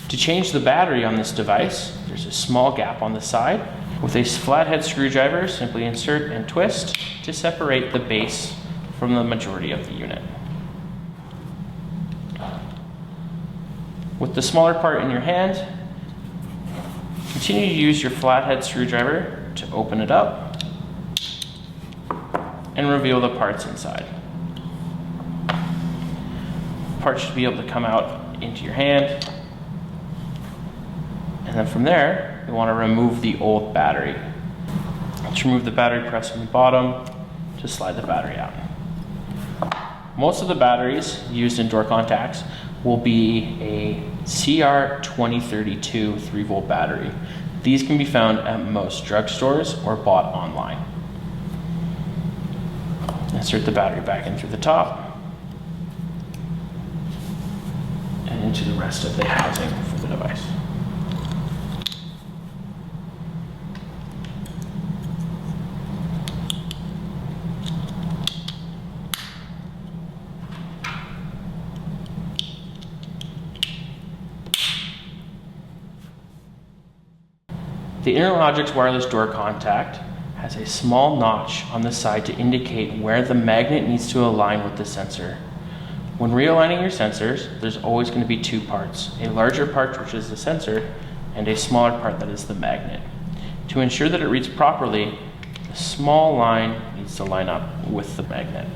To change the battery on this device, there's a small gap on the side. With a flathead screwdriver, simply insert and twist to separate the base from the majority of the unit. With the smaller part in your hand, continue to use your flathead screwdriver to open it up and reveal the parts inside. Parts should be able to come out into your hand. And then from there, you want to remove the old battery. To remove the battery, press on the bottom to slide the battery out. Most of the batteries used in door contacts will be a CR2032 3-volt battery. These can be found at most drugstores or bought online. Insert the battery back in through the top and into the rest of the housing for the device. The Interlogix wireless door contact has a small notch on the side to indicate where the magnet needs to align with the sensor. When realigning your sensors, there's always going to be two parts, a larger part which is the sensor and a smaller part that is the magnet. To ensure that it reads properly, the small line needs to line up with the magnet.